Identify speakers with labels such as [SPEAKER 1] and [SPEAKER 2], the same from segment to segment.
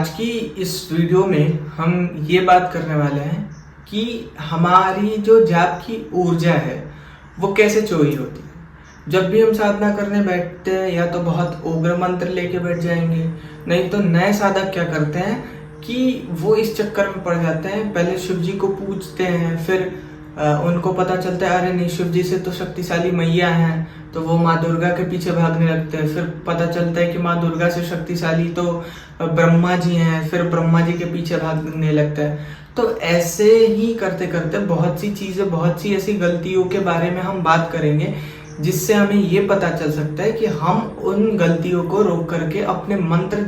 [SPEAKER 1] आज की इस वीडियो में हम ये बात करने वाले हैं कि हमारी जो जाप की ऊर्जा है वो कैसे चोरी होती है। जब भी हम साधना करने बैठते हैं या तो बहुत उग्र मंत्र लेके बैठ जाएंगे, नहीं तो नए साधक क्या करते हैं कि वो इस चक्कर में पड़ जाते हैं। पहले शिव जी को पूजते हैं, फिर उनको पता चलता है अरे नहीं शिव जी से तो शक्तिशाली मैया हैं, तो वो माँ दुर्गा के पीछे भागने लगते हैं। फिर पता चलता है कि माँ दुर्गा से शक्तिशाली तो ब्रह्मा जी हैं, फिर ब्रह्मा जी के पीछे भागने लगता है। तो ऐसे ही करते करते बहुत सी चीजें, बहुत सी ऐसी गलतियों के बारे में हम बात करेंगे जिससे हमें ये पता चल सकता है कि हम उन गलतियों को रोक करके अपने मंत्र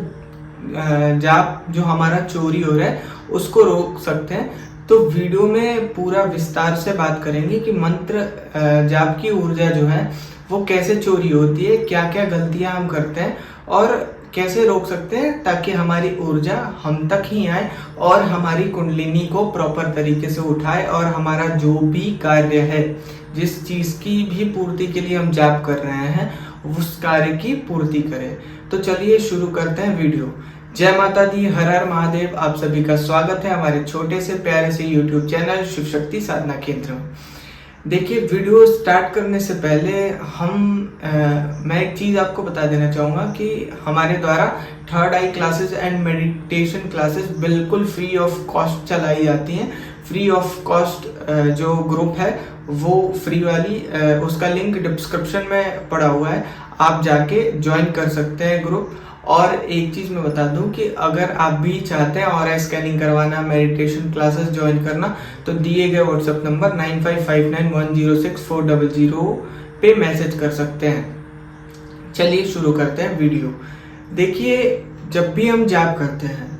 [SPEAKER 1] जाप जो हमारा चोरी हो रहा है उसको रोक सकते हैं। तो वीडियो में पूरा विस्तार से बात करेंगे कि मंत्र जाप की ऊर्जा जो है वो कैसे चोरी होती है, क्या क्या गलतियां हम करते हैं और कैसे रोक सकते हैं ताकि हमारी ऊर्जा हम तक ही आए और हमारी कुंडलिनी को प्रॉपर तरीके से उठाए और हमारा जो भी कार्य है, जिस चीज की भी पूर्ति के लिए हम जाप कर रहे हैं, उस कार्य की पूर्ति करें। तो चलिए शुरू करते हैं वीडियो। जय माता दी, हर हर महादेव। आप सभी का स्वागत है हमारे छोटे से प्यारे से YouTube चैनल शिव शक्ति साधना केंद्र में। देखिए, वीडियो स्टार्ट करने से पहले मैं एक चीज आपको बता देना चाहूंगा कि हमारे द्वारा third I classes and meditation classes बिल्कुल फ्री ऑफ कॉस्ट चलाई जाती हैं। फ्री ऑफ कॉस्ट जो ग्रुप है वो फ्री वाली, उसका लिंक डिस्क्रिप्शन में पड़ा हुआ है, आप जाके ज्वाइन कर सकते हैं ग्रुप। और एक चीज मैं बता दूं कि अगर आप भी चाहते हैं और स्कैनिंग करवाना, मेडिटेशन क्लासेस ज्वाइन करना, तो दिए गए व्हाट्सएप नंबर 9559106400 पे मैसेज कर सकते हैं। चलिए शुरू करते हैं वीडियो। देखिए, जब भी हम जाप करते हैं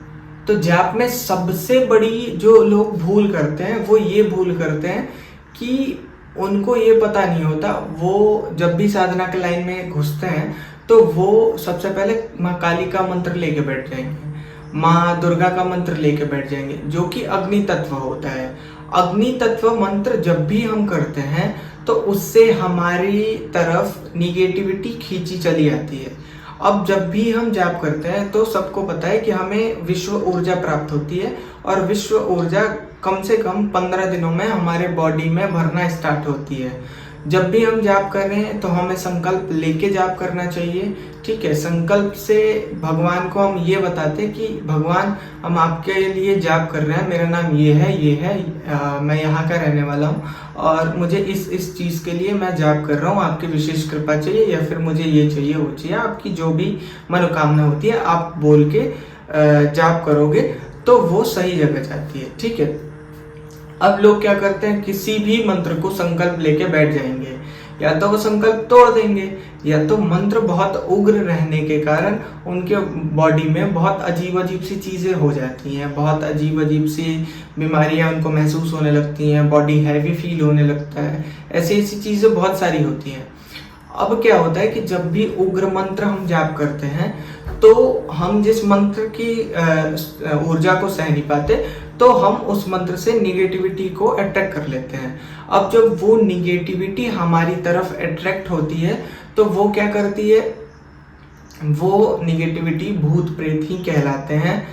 [SPEAKER 1] तो जाप में सबसे बड़ी जो लोग भूल करते हैं वो ये भूल करते हैं कि उनको ये पता नहीं होता, वो जब भी साधना के लाइन में घुसते हैं तो वो सबसे पहले माँ काली का मंत्र लेके बैठ जाएंगे, माँ दुर्गा का मंत्र लेके बैठ जाएंगे, जो कि अग्नि तत्व होता है। अग्नि तत्व मंत्र जब भी हम करते हैं तो उससे हमारी तरफ निगेटिविटी खींची चली आती है। अब जब भी हम जाप करते हैं तो सबको पता है कि हमें विश्व ऊर्जा प्राप्त होती है और विश्व ऊर्जा कम से कम 15 दिनों में हमारे बॉडी में भरना स्टार्ट होती है। जब भी हम जाप कर रहे हैं तो हमें संकल्प लेके जाप करना चाहिए, ठीक है। संकल्प से भगवान को हम ये बताते हैं कि भगवान, हम आपके लिए जाप कर रहे हैं, मेरा नाम ये है, मैं यहाँ का रहने वाला हूँ और मुझे इस चीज के लिए मैं जाप कर रहा हूँ, आपकी विशेष कृपा चाहिए या फिर मुझे ये चाहिए वो चाहिए, आपकी जो भी मनोकामना होती है आप बोल के जाप करोगे तो वो सही जगह जाती है, ठीक है। अब लोग क्या करते हैं, किसी भी मंत्र को संकल्प लेके बैठ जाएंगे, या तो वो संकल्प तोड़ देंगे या तो मंत्र बहुत उग्र रहने के कारण उनके बॉडी में बहुत अजीब अजीब सी चीजें हो जाती हैं, बहुत अजीब अजीब सी बीमारियां उनको महसूस होने लगती हैं, बॉडी हैवी फील होने लगता है, ऐसी ऐसी चीजें बहुत सारी होती हैं। अब क्या होता है कि जब भी उग्र मंत्र हम जाप करते हैं तो हम जिस मंत्र की ऊर्जा को सह नहीं पाते तो हम उस मंत्र से निगेटिविटी को अट्रैक्ट कर लेते हैं। अब जब वो निगेटिविटी हमारी तरफ अट्रैक्ट होती है तो वो क्या करती है, वो निगेटिविटी भूत प्रेत ही कहलाते हैं,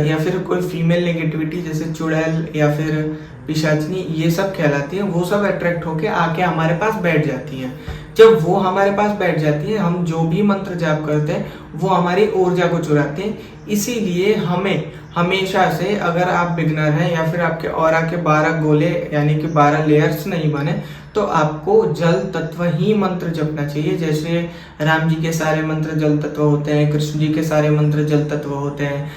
[SPEAKER 1] या फिर कोई फीमेल नेगेटिविटी जैसे चुड़ैल या फिर पिशाचनी, ये सब कहलाती है। वो सब अट्रैक्ट होके आके हमारे पास बैठ जाती हैं। जब वो हमारे पास बैठ जाती है, हम जो भी मंत्र जाप करते हैं वो हमारी ऊर्जा को चुराते हैं। इसीलिए हमें हमेशा से, अगर आप बिगनर हैं या फिर आपके ऑरा के 12 गोले यानी कि 12 लेयर्स नहीं बने, तो आपको जल तत्व ही मंत्र जपना चाहिए। जैसे राम जी के सारे मंत्र जल तत्व होते हैं, कृष्ण जी के सारे मंत्र जल तत्व होते हैं,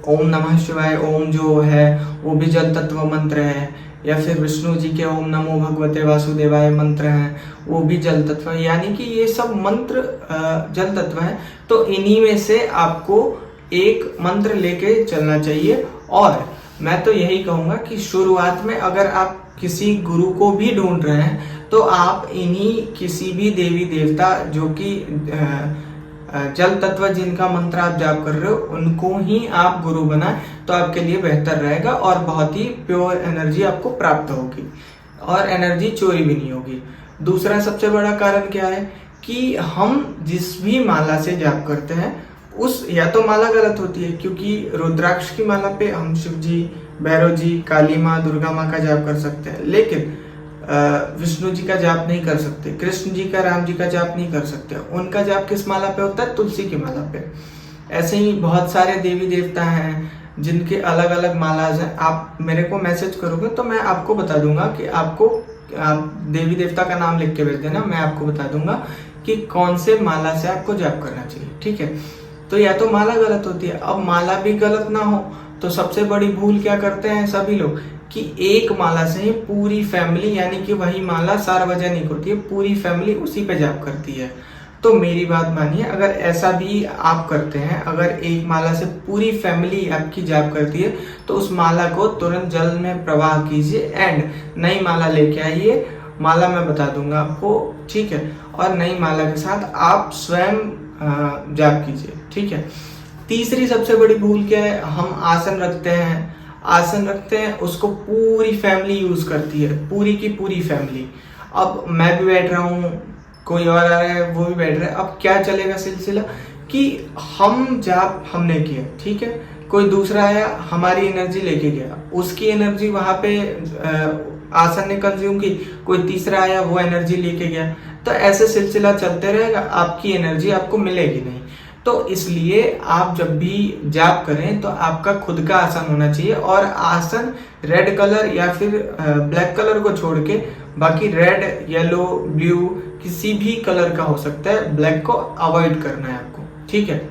[SPEAKER 1] ओम नमः शिवाय ओम जो है वो भी जल तत्व मंत्र है, या फिर विष्णु जी के ओम नमो भगवते वासुदेवाय मंत्र हैं, वो भी जल तत्व है। यानी कि ये सब मंत्र जल तत्व है। तो इन्हीं में से आपको एक मंत्र लेके चलना चाहिए। और मैं तो यही कहूंगा कि शुरुआत में अगर आप किसी गुरु को भी ढूंढ रहे हैं तो आप इन्हीं किसी भी देवी देवता जो कि जल तत्व जिनका मंत्र आप जाप कर रहे हो उनको ही आप गुरु बनाए तो आपके लिए बेहतर रहेगा और बहुत ही प्योर एनर्जी आपको प्राप्त होगी और एनर्जी चोरी भी नहीं होगी। दूसरा सबसे बड़ा कारण क्या है कि हम जिस भी माला से जाप करते हैं उस या तो माला गलत होती है, क्योंकि रुद्राक्ष की माला पे हम शिव जी, भैरव जी, काली माँ, दुर्गा माँ का जाप कर सकते हैं, लेकिन विष्णु जी का जाप नहीं कर सकते, कृष्ण जी का, राम जी का जाप नहीं कर सकते। उनका जाप किस माला पे होता है? तुलसी की माला पे। ऐसे ही बहुत सारे देवी देवता हैं जिनके अलग अलग मालाज हैं। आप मेरे को मैसेज करोगे तो मैं आपको बता दूंगा कि आप देवी देवता का नाम लिख के भेज देना, मैं आपको बता दूंगा कि कौन से माला से आपको जाप करना चाहिए, ठीक है। तो या तो माला गलत होती है। अब माला भी गलत ना हो तो सबसे बड़ी भूल क्या करते हैं सभी लोग कि एक माला से ही पूरी फैमिली, यानी कि वही माला सार्वजनिक होती है, पूरी फैमिली उसी पे जाप करती है। तो मेरी बात मानिए, अगर ऐसा भी आप करते हैं, अगर एक माला से पूरी फैमिली आपकी जाप करती है तो उस माला को तुरंत जल में प्रवाह कीजिए एंड नई माला लेके आइए। माला मैं बता दूंगा आपको, ठीक है, और नई माला के साथ आप स्वयं जाप कीजिए, ठीक है। तीसरी सबसे बड़ी भूल क्या है? हम आसन रखते हैं, उसको पूरी फैमिली यूज करती है, पूरी की पूरी फैमिली। अब मैं भी बैठ रहा हूँ, कोई और आ रहा है, वो भी बैठ रहा है, अब क्या चलेगा सिलसिला कि हम जाप हमने किया, ठीक है, कोई दूसरा आया, हमारी एनर्जी लेके गया, उसकी एनर्जी वहां पे आसन ने कंज्यूम की, कोई तीसरा आया, वो एनर्जी लेके गया, तो ऐसे सिलसिला चलते रहेगा, आपकी एनर्जी आपको मिलेगी नहीं। तो इसलिए आप जब भी जाप करें तो आपका खुद का आसन होना चाहिए, और आसन रेड कलर या फिर ब्लैक कलर को छोड़ के बाकी रेड, येलो, ब्लू किसी भी कलर का हो सकता है, ब्लैक को अवॉइड करना है आपको, ठीक है।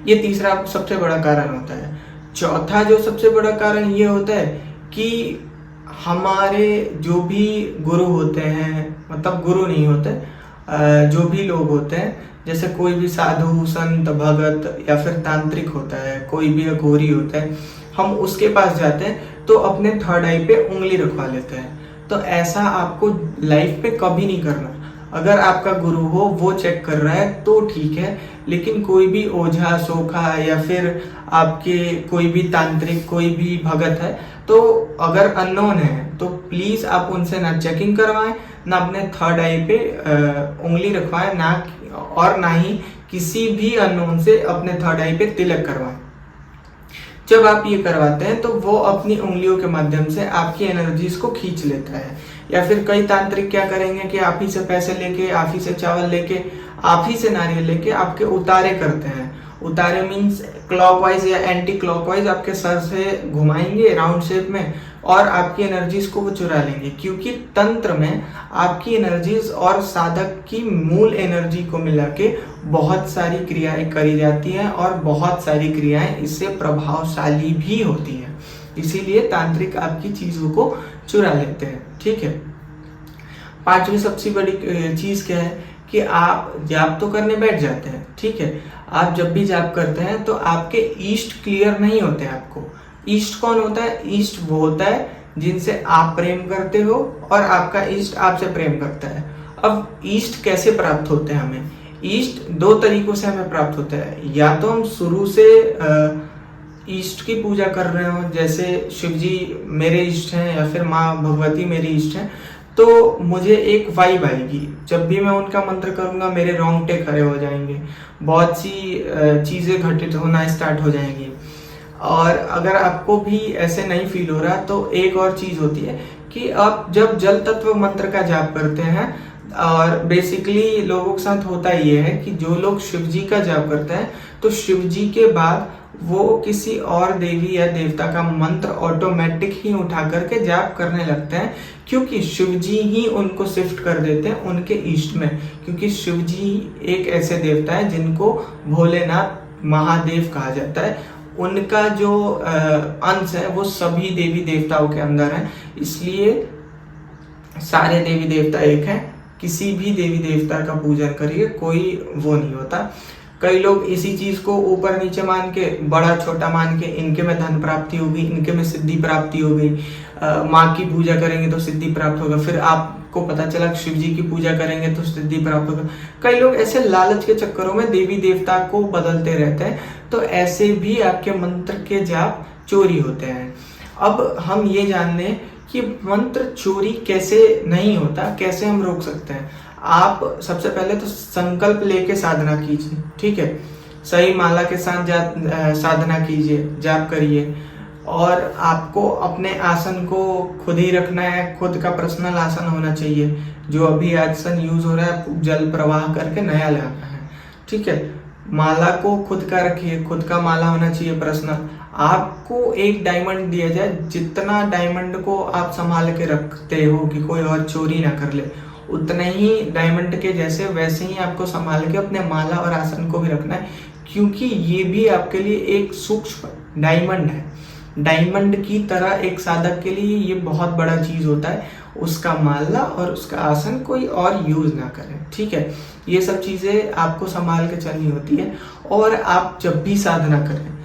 [SPEAKER 1] ये तीसरा सबसे बड़ा कारण होता है। चौथा जो सबसे बड़ा कारण ये होता है कि हमारे जो भी गुरु होते हैं, मतलब गुरु नहीं होते, जो भी लोग होते हैं, जैसे कोई भी साधु, संत, भगत या फिर तांत्रिक होता है, कोई भी अघोरी होता है, हम उसके पास जाते हैं तो अपने थर्ड आई पे उंगली रखवा लेते हैं। तो ऐसा आपको लाइफ पे कभी नहीं करना। अगर आपका गुरु हो, वो चेक कर रहा है तो ठीक है, लेकिन कोई भी ओझा, सोखा या फिर आपके कोई भी तांत्रिक, कोई भी भगत है, तो अगर अननोन है तो प्लीज आप उनसे ना चेकिंग करवाएं, ना अपने थर्ड आई पे उंगली रखवाएं, ना ही किसी भी अननोन से अपने थर्ड आई पे तिलक करवाएं। जब आप ये करवाते हैं तो वो अपनी उंगलियों के माध्यम से आपकी एनर्जीज को खींच लेता है। या फिर कई तांत्रिक क्या करेंगे कि आप ही से पैसे लेके, आप ही से चावल लेके, आप ही से नारियल लेके आपके उतारे करते हैं। उतारे मीन्स क्लॉकवाइज या एंटी क्लॉकवाइज आपके सर से घुमाएंगे राउंड शेप में, और आपकी एनर्जीज को वो चुरा लेंगे, क्योंकि तंत्र में आपकी एनर्जीज और साधक की मूल एनर्जी को मिला के बहुत सारी क्रियाएं करी जाती हैं, और बहुत सारी क्रियाएं इससे प्रभावशाली भी होती हैं। इसीलिए तांत्रिक आपकी चीजों को चुरा लेते हैं, ठीक है। पांचवी सबसे बड़ी चीज क्या है कि आप जाप तो करने बैठ जाते हैं, ठीक है। आप जब भी जाप करते हैं तो आपके ईष्ट क्लियर नहीं होते। आपको ईष्ट कौन होता है? ईष्ट वो होता है जिनसे आप प्रेम करते हो और आपका ईष्ट आपसे प्रेम करता है। अब ईष्ट कैसे प्राप्त होते हैं हमें? ईष्ट दो तरीकों से हमें प्राप्त होता है। या तो हम शुरू से ईष्ट की पूजा कर रहे हो, जैसे शिव जी मेरे ईष्ट हैं या फिर माँ भगवती मेरी ईष्ट हैं, तो मुझे एक वाइब आएगी। जब भी मैं उनका मंत्र करूंगा मेरे रोंगटे खड़े हो जाएंगे, बहुत सी चीजें घटित होना स्टार्ट हो जाएंगी। और अगर आपको भी ऐसे नहीं फील हो रहा तो एक और चीज होती है कि आप जब जल तत्व मंत्र का जाप करते हैं, और बेसिकली लोगों के साथ होता ये है कि जो लोग शिव जी का जाप करते हैं तो शिव जी के बाद वो किसी और देवी या देवता का मंत्र ऑटोमेटिक ही उठा करके जाप करने लगते हैं, क्योंकि शिव जी ही उनको शिफ्ट कर देते हैं उनके ईष्ट में। क्योंकि शिव जी एक ऐसे देवता है जिनको भोलेनाथ महादेव कहा जाता है। उनका जो अंश है वो सभी देवी देवताओं के अंदर है, इसलिए सारे देवी देवता एक हैं। किसी भी देवी देवता का पूजन करिए, कोई वो नहीं होता। कई लोग इसी चीज को ऊपर नीचे मान के, बड़ा छोटा मान के, इनके में धन प्राप्ति होगी, इनके में सिद्धि प्राप्ति हो गई, माँ की पूजा करेंगे तो सिद्धि प्राप्त होगा, फिर आपको पता चला शिव जी की पूजा करेंगे तो सिद्धि प्राप्त होगा। कई लोग ऐसे लालच के चक्करों में देवी देवता को बदलते रहते हैं, तो ऐसे भी आपके मंत्र के जाप चोरी होते हैं। अब हम ये जान लें कि मंत्र चोरी कैसे नहीं होता, कैसे हम रोक सकते हैं। आप सबसे पहले तो संकल्प लेके साधना कीजिए, ठीक है। सही माला के साथ साधना कीजिए, जाप करिए। और आपको अपने आसन को खुद ही रखना है, खुद का पर्सनल आसन होना चाहिए। जो अभी आसन यूज हो रहा है जल प्रवाह करके नया लाना है, ठीक है। माला को खुद का रखिए, खुद का माला होना चाहिए पर्सनल। आपको एक डायमंड दिया जाए, जितना डायमंड को आप संभाल के रखते हो कि कोई और चोरी ना कर ले, उतने ही डायमंड के जैसे वैसे ही आपको संभाल के अपने माला और आसन को भी रखना है, क्योंकि ये भी आपके लिए एक सूक्ष्म डायमंड है। डायमंड की तरह एक साधक के लिए ये बहुत बड़ा चीज होता है, उसका माला और उसका आसन कोई और यूज ना करे, ठीक है। ये सब चीजें आपको संभाल के चलनी होती है। और आप जब भी साधना करें,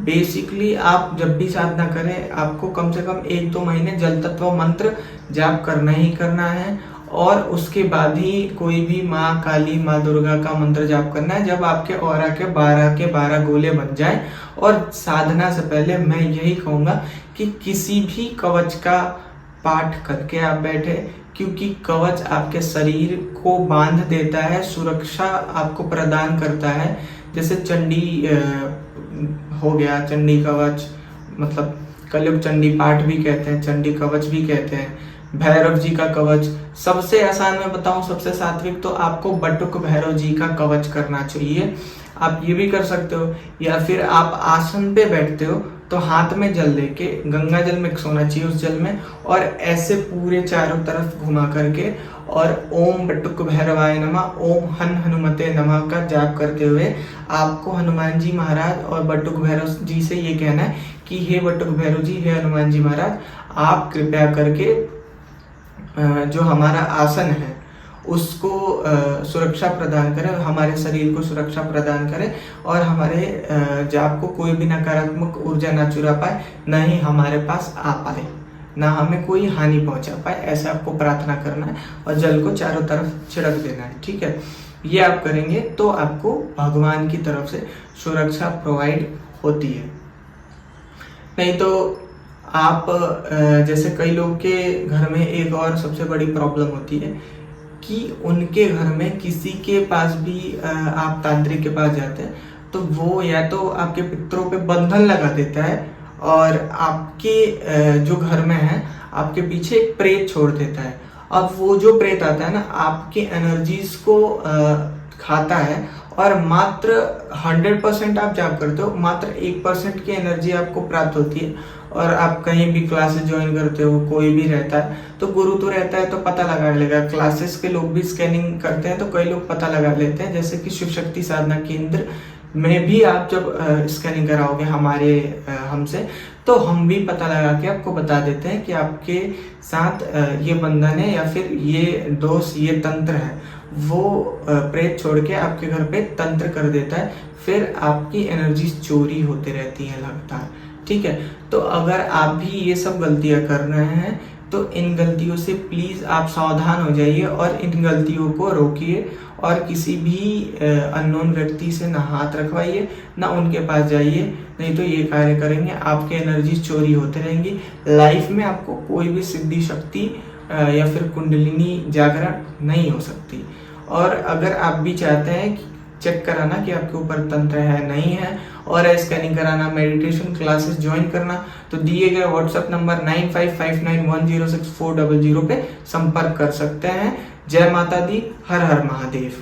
[SPEAKER 1] बेसिकली आप जब भी साधना करें, आपको कम से कम 1-2 महीने जल तत्व मंत्र जाप करना ही करना है। और उसके बाद ही कोई भी माँ काली, माँ दुर्गा का मंत्र जाप करना है, जब आपके ऑरा के 12 गोले बन जाए। और साधना से पहले मैं यही कहूंगा कि किसी भी कवच का पाठ करके आप बैठे, क्योंकि कवच आपके शरीर को बांध देता है, सुरक्षा आपको प्रदान करता है। जैसे चंडी हो गया, चंडी कवच, मतलब कलयुग चंडी पाठ भी कहते हैं, चंडी कवच भी कहते हैं, भैरव जी का कवच। सबसे आसान मैं बताऊं, सबसे सात्विक तो आपको बटुक भैरव जी का कवच करना चाहिए। आप ये भी कर सकते हो, या फिर आप आसन पे बैठते हो तो हाथ में जल लेके, गंगा जल मिक्स होना चाहिए उस जल में, और ऐसे पूरे चारों तरफ घुमा करके और ओम बटुक भैरवाय नमः, ओम हन हनुमते नमः का जाप करते हुए आपको हनुमान जी महाराज और बटुक भैरव जी से ये कहना है कि हे बटुक भैरव जी, हे हनुमान जी महाराज, आप कृपया करके जो हमारा आसन है उसको सुरक्षा प्रदान करें, हमारे शरीर को सुरक्षा प्रदान करें, और हमारे जाप को कोई भी नकारात्मक ऊर्जा ना चुरा पाए, ना ही हमारे पास आ पाए, ना हमें कोई हानि पहुंचा पाए। ऐसे आपको प्रार्थना करना है और जल को चारों तरफ छिड़क देना है, ठीक है। ये आप करेंगे तो आपको भगवान की तरफ से सुरक्षा प्रोवाइड होती है। नहीं तो आप जैसे कई लोग के घर में एक और सबसे बड़ी प्रॉब्लम होती है कि उनके घर में किसी के पास भी आप तांत्रिक के पास जाते हैं तो वो या तो आपके पितरों पे बंधन लगा देता है, और आपके जो घर में है आपके पीछे एक प्रेत छोड़ देता है। अब वो जो प्रेत आता है ना, आपकी एनर्जीज को खाता है, और मात्र 100% आप जाप करते हो, मात्र 1% की एनर्जी आपको प्राप्त होती है। और आप कहीं भी क्लासेस ज्वाइन करते हो, कोई भी रहता है तो गुरु तो रहता है तो पता लगा लेगा। क्लासेस के लोग भी स्कैनिंग करते हैं तो कई लोग पता लगा लेते हैं। जैसे कि शिव शक्ति साधना केंद्र में भी आप जब स्कैनिंग कराओगे हमसे, तो हम भी पता लगा के आपको बता देते हैं कि आपके साथ ये बंधन है, या फिर ये दोष, ये तंत्र है। वो प्रेत छोड़ के आपके घर पे तंत्र कर देता है, फिर आपकी एनर्जी चोरी होते रहती है लगातार, ठीक है। तो अगर आप भी ये सब गलतियां कर रहे हैं तो इन गलतियों से प्लीज आप सावधान हो जाइए और इन गलतियों को रोकिए, और किसी भी अननोन व्यक्ति से ना हाथ रखवाइए, ना उनके पास जाइए, नहीं तो ये कार्य करेंगे आपके एनर्जी चोरी होते रहेंगी। लाइफ में आपको कोई भी सिद्धि शक्ति या फिर कुंडलिनी जागरण नहीं हो सकती। और अगर आप भी चाहते हैं कि चेक कराना कि आपके ऊपर तंत्र है नहीं है, और स्कैनिंग कराना, मेडिटेशन क्लासेस ज्वाइन करना, तो दिए गए व्हाट्सएप नंबर 9559106400 पे संपर्क कर सकते हैं। जय माता दी, हर हर महादेव।